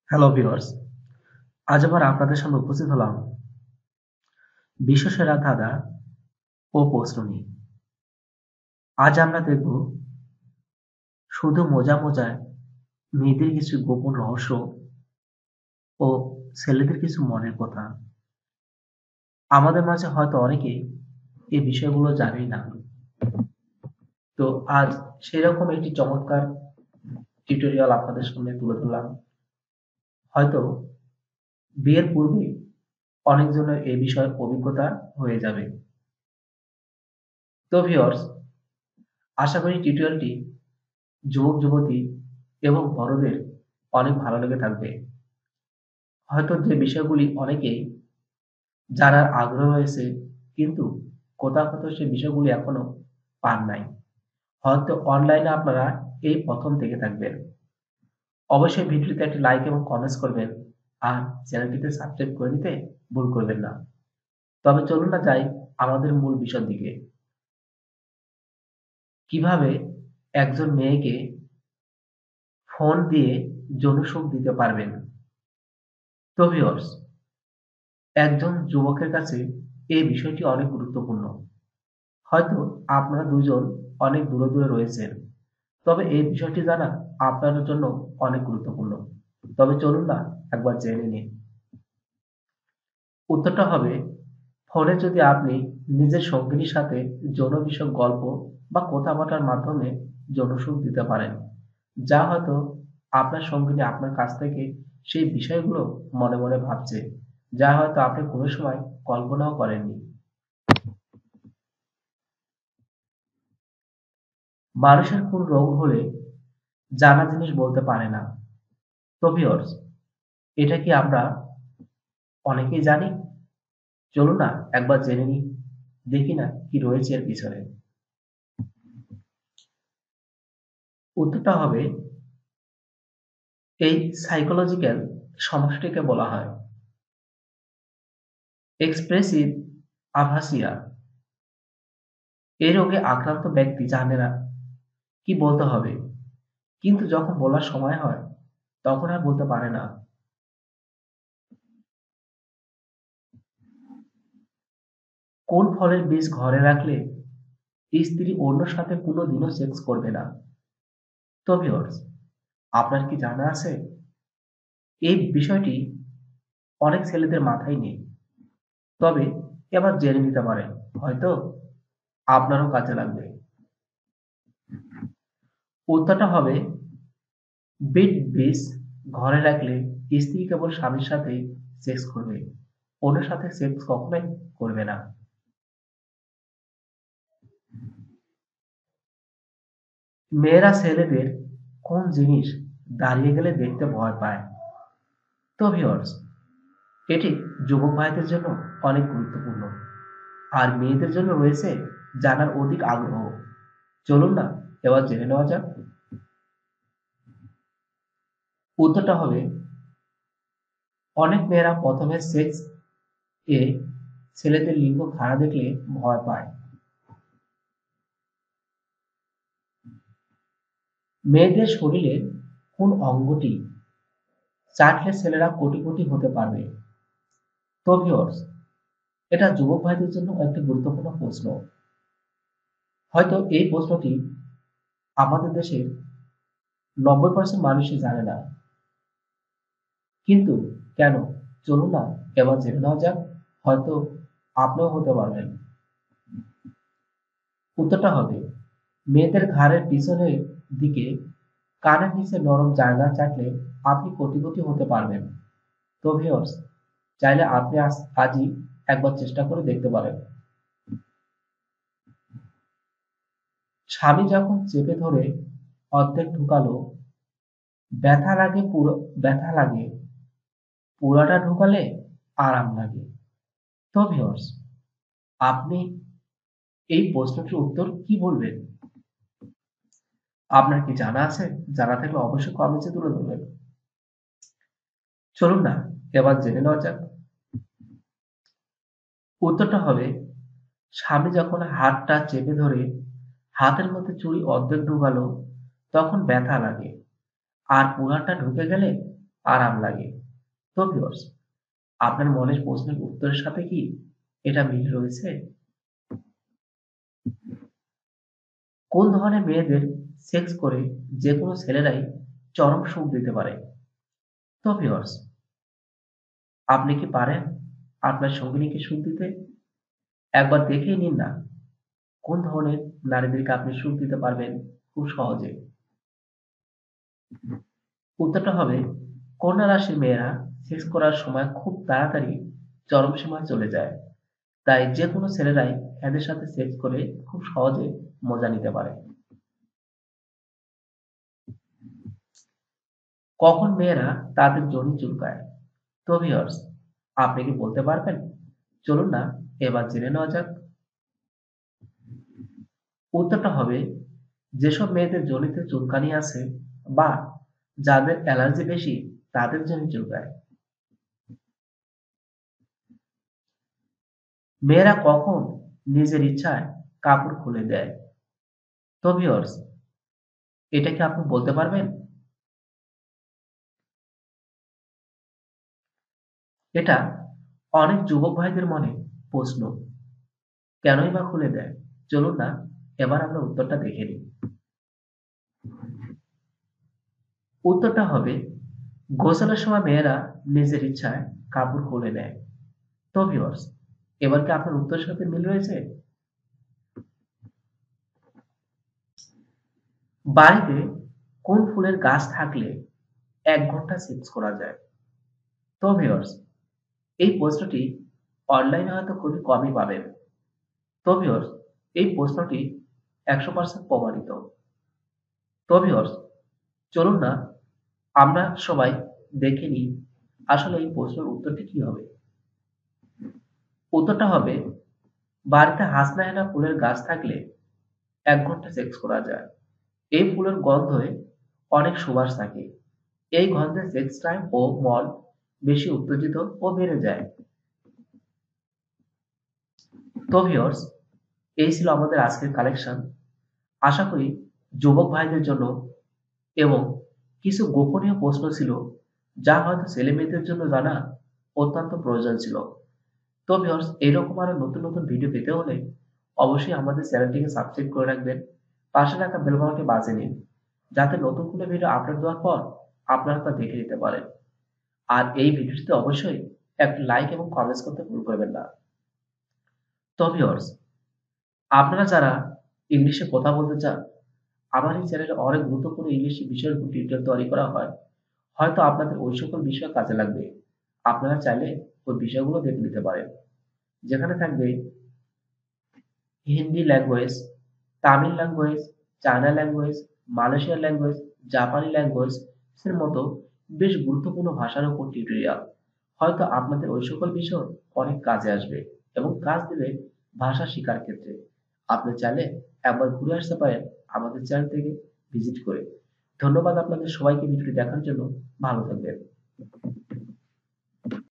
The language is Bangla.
হ্যালো ভিউয়ার্স, আজ আবার আপনাদের সামনে উপস্থিত হলাম বিশ্বসেরা ধাঁধা ও প্রশ্ন নিয়ে। আজ আমরা দেখব শুধু মজায় মেয়েদের কিছু গোপন রহস্য ও ছেলেদের কিছু মনের কথা। আমাদের মাঝে হয়তো অনেকেই এই বিষয়গুলো জানেই না। তো আজ সেরকম একটি চমৎকার টিউটোরিয়াল আপনাদের সামনে তুলে ধরলাম। হয়তো বিয়ের পূর্বে অনেকজনের এ বিষয়ে অভিজ্ঞতা হয়ে যাবে। তো ভিউয়ার্স, আশা করি টিউটোরিয়ালটি যুবক-যুবতী এবং বড়দের অনেক ভালো লেগে থাকবে। হয়তো যে বিষয়গুলি অনেকেই জানার আগ্রহ রয়েছে কিন্তু কোথাও সে বিষয়গুলি এখনো পান নাই। হয়তো অনলাইনে আপনারা এই ১ম দেখে থাকবেন। অবশ্যই ভিডিওতে একটি লাইক এবং কমেন্টস করবেন। আর চ্যানেলটিতে সাবস্ক্রাইব করে নিতে ভুল করবেন না। তবে চলুন না যাই আমাদের মূল বিষয়ের দিকে। কিভাবে একজন মেয়েকে ফোন দিয়ে যৌন সুখ দিতে পারবেন? তো ভিউয়ার্স, একজন যুবকের কাছে এই বিষয়টি অনেক গুরুত্বপূর্ণ। হয়তো আপনারা ২ জন অনেক দূরে রয়েছেন। তবে এই বিষয়টি জানা আপনাদের জন্য অনেক গুরুত্বপূর্ণ। তবে চলুন না একবার জেনে নিন। উত্তরটা হবে, ফোনে যদি আপনি নিজের সঙ্গিনীর সাথে যৌন বিষয়ক গল্প বা কথাবার্তার মাধ্যমে যৌন সুখ দিতে পারেন, যা হয়তো আপনার সঙ্গিনী আপনার কাছ থেকে সেই বিষয়গুলো মনে ভাবছে, যা হয়তো আপনি কোনো সময় কল্পনাও করেননি। মানুষের কোন রোগ হলে জানা জিনিস বলতে পারে না? তো ভিউয়ার্স, এটা কি আমরা অনেকেই জানি? চলুন না একবার জেনে নিই। দেখি না কি রয়েছে এর পিছনে। উত্তরটা হবে, এই সাইকোলজিক্যাল সমস্যাটিকে বলা হয় এক্সপ্রেসিভ আভাসিয়া। এই রোগে আক্রান্ত ব্যক্তি জানে না কি বলতে হবে, কিন্তু যখন বলার সময় হয় তখন আর বলতে পারে না। কোন ফলের বীজ ঘরে রাখলে স্ত্রী অন্যের সাথে কোনোদিনও সেক্স করবে না? তো ভিউয়ার্স, আপনার কি জানা আছে? এই বিষয়টি অনেক ছেলেদের মাথায় নেই। তবে এবার জেনে নিতে পারেন। হয়তো আপনারও কাজে লাগবে। উত্তরটা হবে, বিট বীজ ঘরে রাখলে স্ত্রী কেবল স্বামীর সাথেই সেক্স করবে। অন্যের সাথে সেক্স কখনোই করবে না। মেয়েরা ছেলেদের কোন জিনিস দাঁড়িয়ে গেলে দেখতে ভয় পায়? তো ভিউয়ার্স, এটি যুবক ভাইদের জন্য অনেক গুরুত্বপূর্ণ। আর মেয়েদের জন্য রয়েছে জানার অধিক আগ্রহ। চলুন না এবার জেনে নেওয়া যাক। উত্তরটা হবে, অনেক মেয়েরা প্রথমে সেক্স এ ছেলেদের লিঙ্গ খাড়া দেখলে ভয় পায়। মেয়েদের শরীরের কোন অঙ্গটি চাটলে ছেলেরা কোটিপতি হতে পারবে? তো ভিউয়ার্স, এটা যুবক ভাইদের জন্য একটি গুরুত্বপূর্ণ প্রশ্ন। হয়তো এই প্রশ্নটি আমাদের দেশের ৯০% মানুষই জানে না। কিন্তু কেন? চলুন না এবার জেনে নেওয়া যাক। হয়তো আপনিও হতে পারবেন। উত্তরটা হবে, মেয়েদের ঘাড়ের পিছনের দিকে কানের নিচে নরম জায়গা চাটলে আপনি কোটিপতি হতে পারবেন। তো ভিউয়ার্স, চাইলে আপনি আজই একবার চেষ্টা করে দেখতে পারেন। স্বামী যখন চেপে ধরে অর্ধেক ঢুকালো, ব্যথা লাগে পুরো ব্যথা লাগে, পুরাটা ঢুকালে আরাম লাগে। তো ভিউয়ার্স, আপনি এই প্রশ্নটির উত্তর কি বলবেন? আপনার কি জানা আছে? জানা থাকলে অবশ্যই কমেন্টসে তুলে ধরবেন। চলুন না এবার জেনে নেওয়া যাক। উত্তরটা হবে, স্বামী যখন হাতটা চেপে ধরে হাতের মধ্যে চুড়ি অর্ধেক ঢুকালো তখন ব্যথা লাগে, আর পুরাটা ঢুকে গেলে আরাম লাগে। তো ভিউয়ার্স, আপনার মনের প্রশ্নের উত্তরের সাথে কি এটা মিল রয়েছে? কোন ধরনের মেয়েদের সেক্স করে যেকোনো ছেলেরাই চরম সুখ দিতে পারে? তো ভিউয়ার্স, আপনি কি পারেন আপনার সঙ্গিনীকে সুখ দিতে? একবার দেখেই নিন না কোন ধরনের নারীদেরকে আপনি সুখ দিতে পারবেন খুব সহজে। উত্তরটা হবে কন্যা রাশির মেয়েরা সেক্স করার সময় খুব তাড়াতাড়ি চরম সীমায় চলে যায়। তাই যেকোনো ছেলেরাই এদের সাথে সেক্স করে খুব সহজে মজা নিতে পারে। কখন মেয়েরা তাদের যোনি চুলকায়? তো ভিউয়ার্স, আপনি কি বলতে পারবেন? চলুন না এবার জেনে নেওয়া যাক। উত্তরটা হবে যেসব মেয়েদের যোনিতে চুলকানি আছে বা যাদের অ্যালার্জি বেশি তাদের যোনি চুলকায়। মেয়েরা কখন নিজের ইচ্ছায় কাপড় খুলে দেয়? তো ভিউয়ার্স, এটা কি আপনি বলতে পারবেন? এটা অনেক যুবক ভাইদের মনে প্রশ্ন। কেনই বা খুলে দেয়? চলুন না এবার আমরা উত্তরটা দেখে নিই। উত্তরটা হবে গোসলের সময় মেয়েরা নিজের ইচ্ছায় কাপড় খুলে নেয়। তো ভিউয়ার্স, এবার কি আপনার উত্তরের সাথে মিল রয়েছে? বাড়িতে কোন ফুলের গাছ থাকলে ১ ঘন্টা সেক্স করা যায়? তো ভিউয়ার্স, এই প্রশ্নটি অনলাইনে হয়তো খুবই কমই পাবেন। তো ভিউয়ার্স, এই প্রশ্নটি ১০০% প্রমাণিত। তো ভিউয়ার্স, চলুন না আমরা সবাই দেখে নিই আসলে এই প্রশ্নের উত্তরটি কি হবে। উত্তরটা হবে বাড়িতে হাসনা হেনা ফুলের গাছ থাকলে ১ ঘন্টা সেক্স করা যায়। এই ফুলের গন্ধে অনেক সুবাস থাকে। এই গন্ধে সেক্স টাইম ও মন বেশি উত্তেজিত ও বেড়ে যায়। তো ভিউয়ার্স, এই ছিল আমাদের আজকের কালেকশন। আশা করি যুবক ভাইদের জন্য এবং কিছু গোপনীয় প্রশ্ন ছিল যা হয়তো ছেলে-মেয়েদের জন্য জানা অত্যন্ত প্রয়োজন ছিল। তো ভিউয়ার্স, এরকম আরো নতুন, নতুন ভিডিও পেতে হলে অবশ্যই আমাদের চ্যানেলটিকে সাবস্ক্রাইব করে রাখবেন। পাশে থাকা বেল বাটনটি বাজিয়ে নিন। যাতে নতুন কোনো ভিডিও আপলোড দেওয়ার পর আপনারা তা দেখে নিতে পারেন। আর এই ভিডিওটিতে অবশ্যই একটা লাইক এবং কমেন্টস করতে ভুল করবেন না। তো ভিউয়ার্স, আপনারা যারা ইংলিশে কথা বলতে চান, আমার এই চ্যানেলে অনেক গুরুত্বপূর্ণ ইংলিশ বিষয়ের উপর টিউটোরিয়াল তৈরি করা হয়। হয়তো আপনাদের ওই সকল বিষয় কাজে লাগবে। আপনারা চাইলে ওই বিষয়গুলো দেখে নিতে পারেন। যেখানে থাকবে Hindi language, Tamil language, China language, Malaysian language, জাপানি ল্যাঙ্গুয়েজ এর মতো বেশ গুরুত্বপূর্ণ ভাষার উপর টিউটোরিয়াল। হয়তো আপনাদের ওই সকল বিষয় অনেক কাজে আসবে এবং কাজ দেবে ভাষা শিখার ক্ষেত্রে। আপনি চাইলে একবার ঘুরে আসতে পারেন আমাদের চ্যানেল থেকে ভিজিট করে। ধন্যবাদ আপনাদের সবাইকে ভিডিওটি দেখার জন্য। ভালো থাকবেন।